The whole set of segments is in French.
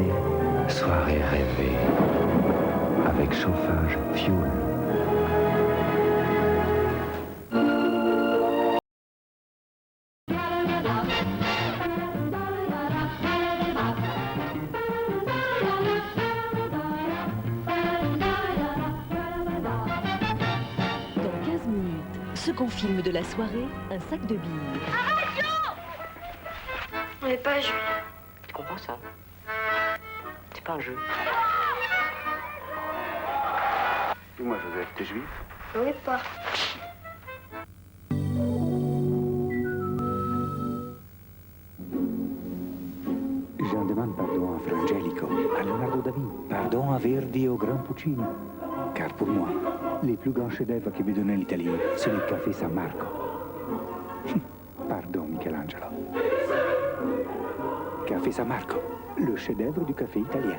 journée, soirée rêvée, avec chauffage fuel. Second film de la soirée, un sac de billes. On n'est pas juif. Tu comprends ça? C'est pas un jeu. Dis-moi, Joseph, t'es juif? Oui, pas. Je demande pardon à Frangelico, à Leonardo da Vinci, pardon à Verdi et au grand Puccini. Car pour moi, les plus grands chefs-d'œuvre que me donnait l'Italie, c'est le café San Marco. Pardon, Michelangelo. Café San Marco, le chef-d'œuvre du café italien.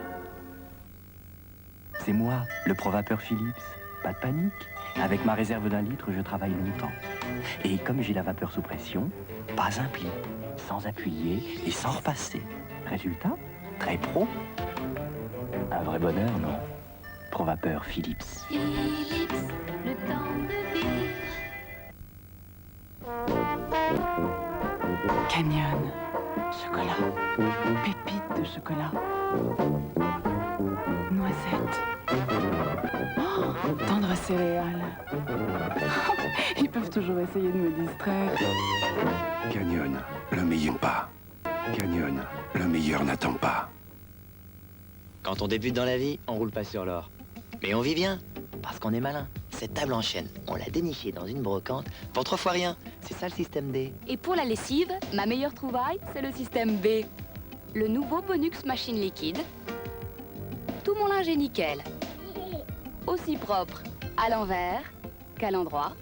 C'est moi, le provapeur Philips. Pas de panique. Avec ma réserve d'1 litre, je travaille longtemps. Et comme j'ai la vapeur sous pression, pas un pli, sans appuyer et sans repasser. Résultat, très pro. Un vrai bonheur, non? Provapeur Philips. Philips, le temps de vivre. Canyon, chocolat, pépites de chocolat, noisettes, tendre céréales. Ils peuvent toujours essayer de me distraire. Canyon, le meilleur pas. Canyon, le meilleur n'attend pas. Quand on débute dans la vie, on roule pas sur l'or. Mais on vit bien, parce qu'on est malin. Cette table en chêne, on l'a dénichée dans une brocante pour 3 fois rien. C'est ça le système D. Et pour la lessive, ma meilleure trouvaille, c'est le système B. Le nouveau Bonux machine liquide. Tout mon linge est nickel. Aussi propre à l'envers qu'à l'endroit.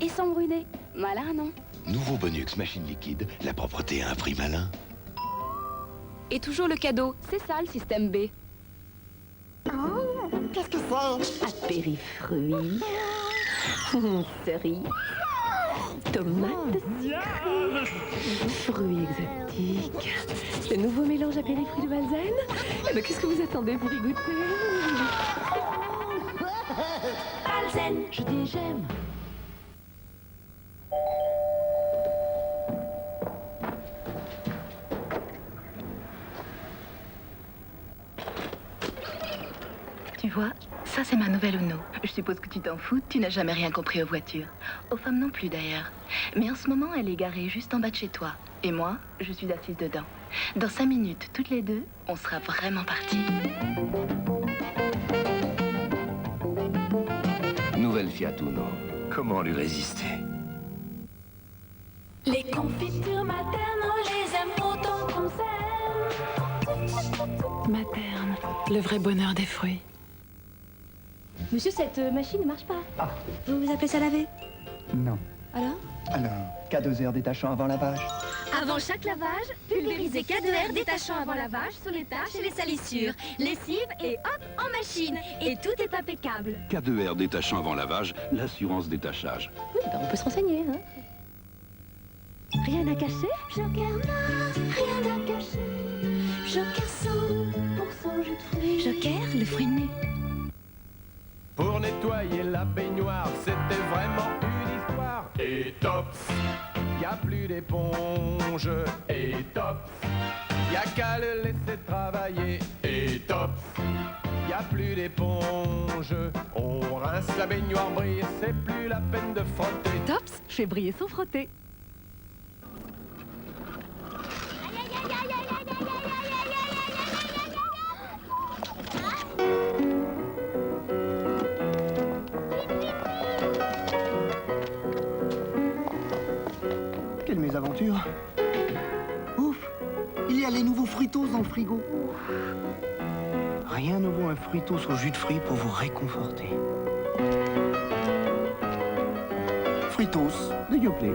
Et sans bruner. Malin, non? Nouveau Bonux machine liquide, la propreté à un prix malin. Et toujours le cadeau, c'est ça le système B. Oh, qu'est-ce que c'est? Apérifruits, cerises, tomates sucrées, fruits exotiques. Le nouveau mélange apérifruits de Balzen. Eh ben, qu'est-ce que vous attendez pour y goûter? Balzen. Je dis j'aime. Tu vois, ça c'est ma nouvelle Uno. Je suppose que tu t'en fous, tu n'as jamais rien compris aux voitures. Aux femmes non plus d'ailleurs. Mais en ce moment, elle est garée juste en bas de chez toi. Et moi, je suis assise dedans. Dans 5 minutes, toutes les deux, on sera vraiment partis. Nouvelle Fiat Uno. Comment lui résister? Les confitures maternes, on les aime autant qu'on s'aime. Materne, le vrai bonheur des fruits. Monsieur, cette machine ne marche pas. Ah. Vous appelez ça laver? Non. Alors? Alors, K2R détachant avant lavage. Avant chaque lavage, pulvérisez K2R détachant avant lavage sur les taches et les salissures. Lessive et hop, en machine. Et tout est impeccable. K2R détachant avant lavage, l'assurance détachage. Oui, ben on peut se renseigner, hein. Rien à cacher? Joker n'a rien à cacher. Joker 100% jus de fruits. Joker, le fruit de nez. Pour nettoyer la baignoire, c'était vraiment une histoire. Et tops, y a plus d'éponge. Et tops, y a qu'à le laisser travailler. Et tops, y a plus d'éponge. On rince la baignoire, brille, c'est plus la peine de frotter. Tops, fait briller sans frotter. Quelle mésaventure. Ouf, il y a les nouveaux Fritos dans le frigo. Rien ne vaut un Fritos au jus de fruits pour vous réconforter. Fritos de Yoplait.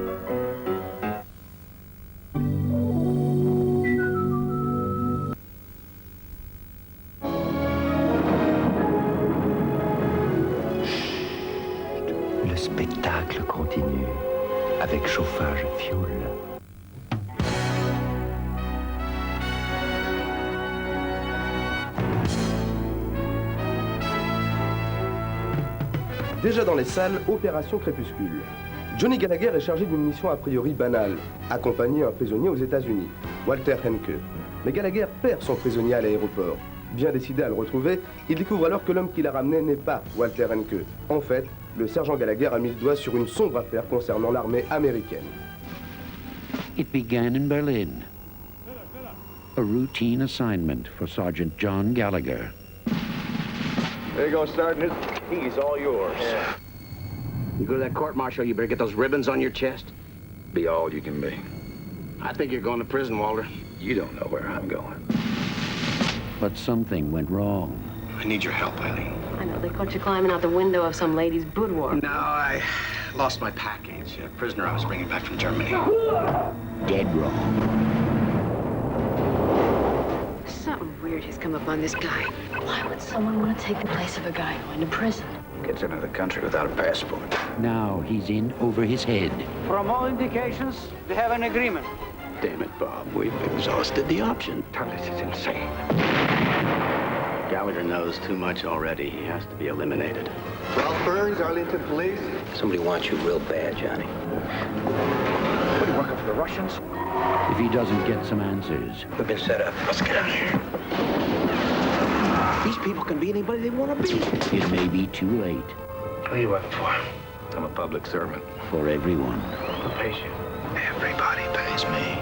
Le spectacle continue avec chauffage fuel. Déjà dans les salles, Opération Crépuscule. Johnny Gallagher est chargé d'une mission a priori banale, accompagner un prisonnier aux États-Unis, Walter Henke. Mais Gallagher perd son prisonnier à l'aéroport. Bien décidé à le retrouver, il découvre alors que l'homme qui l'a ramené n'est pas Walter Henke. En fait, le sergent Gallagher a mis le doigt sur une sombre affaire concernant l'armée américaine. It began in Berlin. A routine assignment for Sergeant John Gallagher. There you go, Sergeant. He's all yours. Yeah. You go to that court-martial, you better get those ribbons on your chest. Be all you can be. I think you're going to prison, Walter. You don't know where I'm going. But something went wrong. I need your help, Eileen. I know, they caught you climbing out the window of some lady's boudoir. No, I lost my package. A prisoner I was bringing back from Germany. Dead wrong. Something weird has come up on this guy. Why would someone want to take the place of a guy going to prison? Gets into the country without a passport. Now he's in over his head. From all indications, they have an agreement. Damn it, Bob. We've exhausted the option. This is insane. Gallagher knows too much already. He has to be eliminated. Ralph Burns, Arlington Police. Somebody wants you real bad, Johnny. What are you working for the Russians? If he doesn't get some answers, We've been set up. Let's get out of here. These people can be anybody they want to be. it may be too late What are you working for? I'm a public servant. for everyone. Who pays you? Everybody pays me.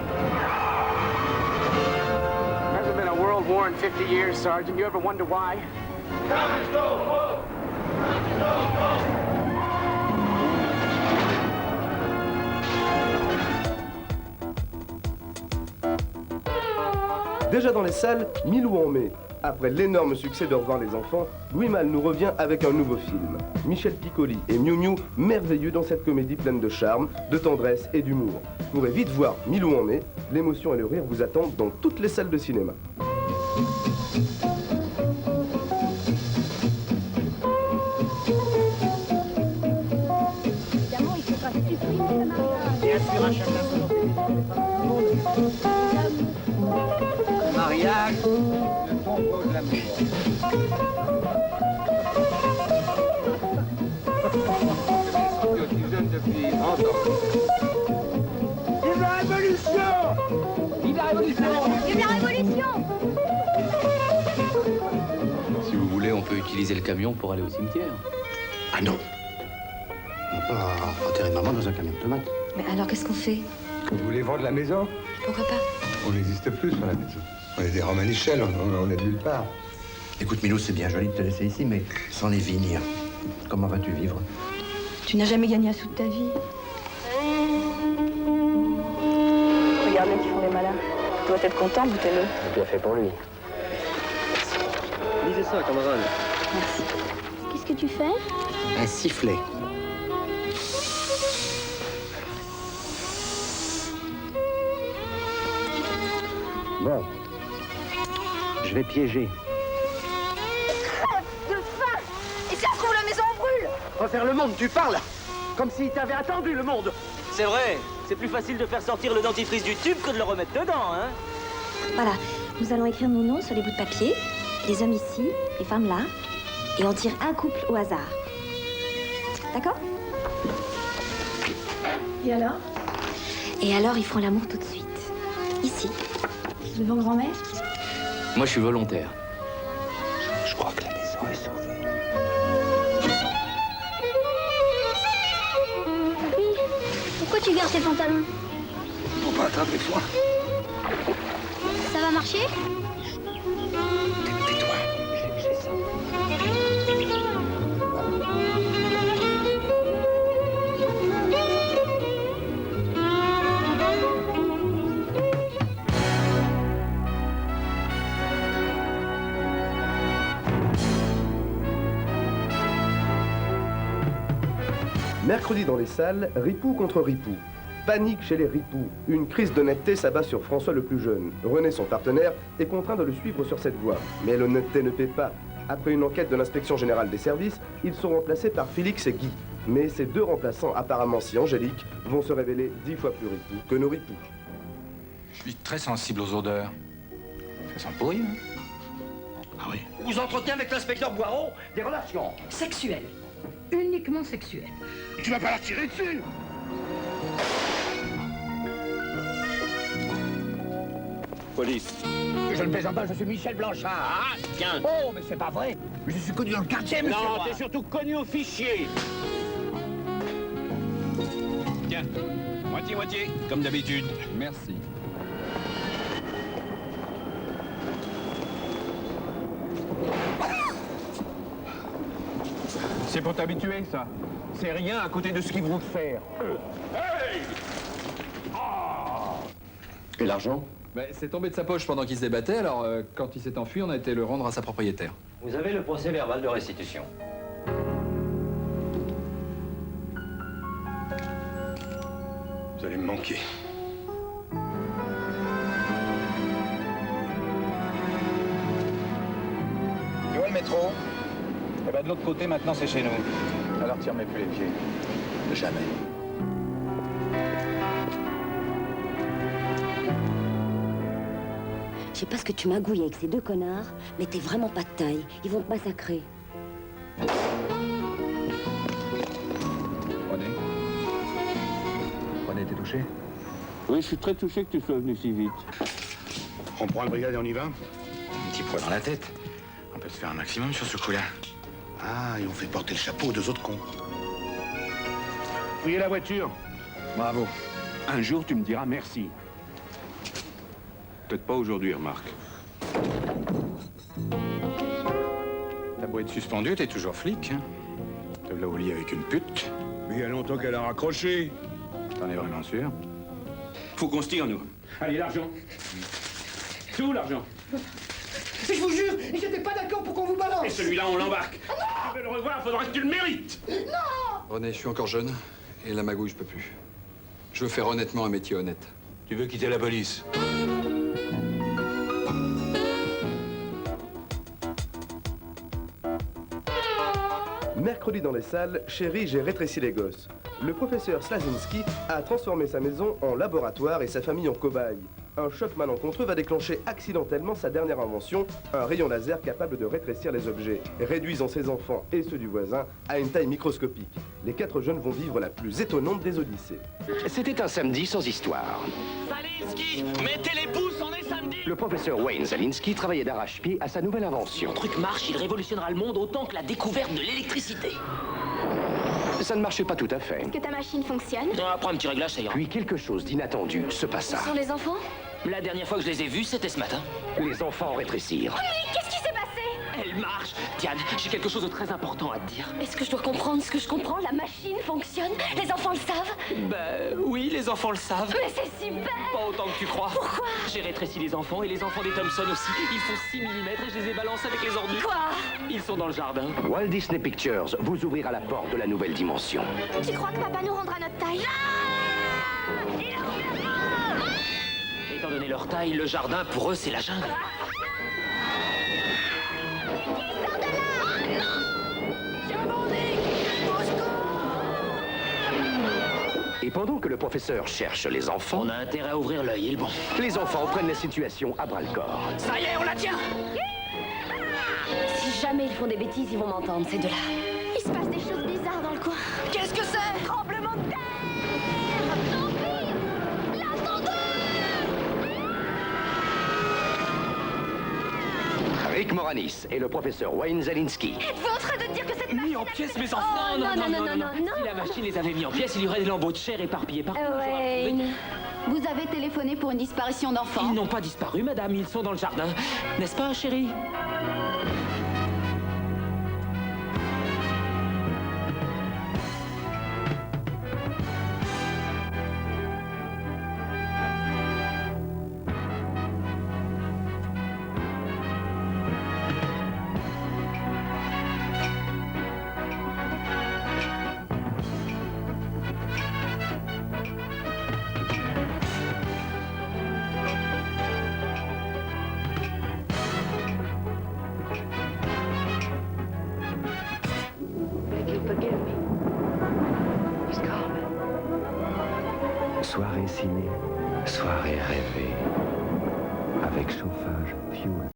Hasn't been a world war in 50 years, Sergeant. You ever wonder why? Déjà dans les salles, Milou en mai. Après l'énorme succès de Revoir les enfants, Louis Malle nous revient avec un nouveau film. Michel Piccoli et Miou Miou, merveilleux dans cette comédie pleine de charme, de tendresse et d'humour. Vous pourrez vite voir Milou en mai, l'émotion et le rire vous attendent dans toutes les salles de cinéma. Évidemment, il faut pas supprimer le mariage. Bien sûr, un chacun son mariage, le tombeau de l'amour. Depuis 30 ans. Vive la Révolution! Vive la Révolution! Vive la Révolution! Si vous voulez, on peut utiliser le camion pour aller au cimetière. Ah non. On va pas enterrer maman dans un camion de tomates. Mais alors, qu'est-ce qu'on fait? Vous voulez vendre la maison? Pourquoi pas? On n'existe plus sur la maison. On est des Romanichels, on est de nulle part. Écoute, Milou, c'est bien joli de te laisser ici, mais sans les vignes, comment vas-tu vivre? Tu n'as jamais gagné un sou de ta vie. Regardez qui font les malins. Tu dois être content, goûtez-le. Bien fait pour lui. Lisez ça, camarade. Merci. Qu'est-ce que tu fais? Un sifflet. Bon, je vais piéger. De faim! Et ça se trouve, la maison brûle! Refaire le monde, tu parles? Comme s'il t'avait attendu, le monde. C'est vrai, c'est plus facile de faire sortir le dentifrice du tube que de le remettre dedans, hein. Voilà, nous allons écrire nos noms sur les bouts de papier, les hommes ici, les femmes là, et on tire un couple au hasard. D'accord? Et alors? Et alors, ils feront l'amour tout de suite. Ici. Devant grand-mère? Moi, je suis volontaire. Je crois que la maison est sauvée. Papy, pourquoi tu gardes tes pantalons? Pour pas attraper froid. Ça va marcher? Tais-toi, j'ai ça. Mercredi dans les salles, Ripou contre Ripou. Panique chez les Ripoux. Une crise d'honnêteté s'abat sur François le plus jeune. René, son partenaire, est contraint de le suivre sur cette voie. Mais l'honnêteté ne paie pas. Après une enquête de l'inspection générale des services, ils sont remplacés par Félix et Guy. Mais ces deux remplaçants apparemment si angéliques vont se révéler 10 fois plus ripoux que nos ripoux. Je suis très sensible aux odeurs. Ça sent pourri, hein? Ah oui. Vous entretenez avec l'inspecteur Boiron des relations Sexuel. uniquement sexuelle. Tu vas pas la tirer dessus! Police. Je ne plaisante pas, je suis Michel Blanchard. Ah, tiens. Oh, mais c'est pas vrai. Je suis connu dans le quartier, monsieur. Non, Roy. t'es surtout connu au fichier. Tiens, moitié-moitié, comme d'habitude. Merci. C'est pour t'habituer, ça. C'est rien à côté de ce qu'ils vont te faire. Hey! Et l'argent? C'est tombé de sa poche pendant qu'il se débattait, alors quand il s'est enfui, on a été le rendre à sa propriétaire. Vous avez le procès-verbal de restitution. Vous allez me manquer. Tu vois le métro? Eh ben de l'autre côté, maintenant, c'est chez nous. Alors tire-moi plus les pieds. Jamais. Je sais pas ce que tu magouilles avec ces deux connards, mais t'es vraiment pas de taille. Ils vont te massacrer. René, t'es touché? Oui, je suis très touché que tu sois venu si vite. On prend le brigade et on y va? Un petit poids dans la tête. On peut se faire un maximum sur ce coup-là. Ah, et on fait porter le chapeau aux deux autres cons. Fouillez la voiture. Bravo. Un jour, tu me diras merci. Peut-être pas aujourd'hui, remarque. T'as beau être suspendu, t'es toujours flic. Hein? Te l'as au lit avec une pute. Mais il y a longtemps qu'elle a raccroché. T'en es vraiment sûr? Faut qu'on se tire, nous. Allez, l'argent. C'est où, l'argent? Je vous jure, j'étais pas d'accord pour qu'on vous balance. Et celui-là, on l'embarque. Tu veux le revoir, faudra que tu le mérites. Non! René, je suis encore jeune, et la magouille, je peux plus. Je veux faire honnêtement un métier honnête. Tu veux quitter la police? Mercredi dans les salles, Chérie, j'ai rétréci les gosses. Le professeur Slazinski a transformé sa maison en laboratoire et sa famille en cobaye. Un choc malencontreux va déclencher accidentellement sa dernière invention, un rayon laser capable de rétrécir les objets, réduisant ses enfants et ceux du voisin à une taille microscopique. Les 4 jeunes vont vivre la plus étonnante des odyssées. C'était un samedi sans histoire. Zalinski, mettez les pouces, on est samedi. Le professeur Wayne Zalinski travaillait d'arrache-pied à sa nouvelle invention. Le truc marche, il révolutionnera le monde autant que la découverte de l'électricité. Ça ne marchait pas tout à fait. Est-ce que ta machine fonctionne? Non, après un petit réglage, ça ira. Puis quelque chose d'inattendu se passa. Où sont les enfants? La dernière fois que je les ai vus, c'était ce matin. Les enfants rétrécirent. Mais qu'est-ce qui s'est passé? Elle marche. Diane, j'ai quelque chose de très important à te dire. Est-ce que je dois comprendre ce que je comprends? La machine fonctionne? Les enfants le savent? Ben oui, les enfants le savent. Mais c'est super! Pas autant que tu crois. Pourquoi? J'ai rétréci les enfants et les enfants des Thompson aussi. Ils font 6 mm et je les ai balancés avec les ordures. Quoi? Ils sont dans le jardin. Walt Disney Pictures vous ouvrira la porte de la nouvelle dimension. Tu crois que papa nous rendra notre taille? Non! Il a ouvert pas! Étant donné leur taille, le jardin, pour eux, c'est la jungle. Et pendant que le professeur cherche les enfants... On a intérêt à ouvrir l'œil, il est bon. Les enfants prennent la situation à bras-le-corps. Ça y est, on la tient! Si jamais ils font des bêtises, ils vont m'entendre, ces deux-là. Il se passe des choses bizarres dans le coin. Qu'est-ce que c'est? Tremblement de terre! Vampire! L'ascendeur! Rick Moranis et le professeur Wayne Zalinski. Êtes-vous en train de dire que cette machine... Mis en pièces, mes enfants! Oh, non. Si la machine les avait mis en pièces, il y aurait des lambeaux de chair éparpillés partout. Wayne... Vous avez téléphoné pour une disparition d'enfants? Ils n'ont pas disparu, madame, ils sont dans le jardin. N'est-ce pas, chérie? Soirée ciné, soirée rêvée, avec chauffage fuel.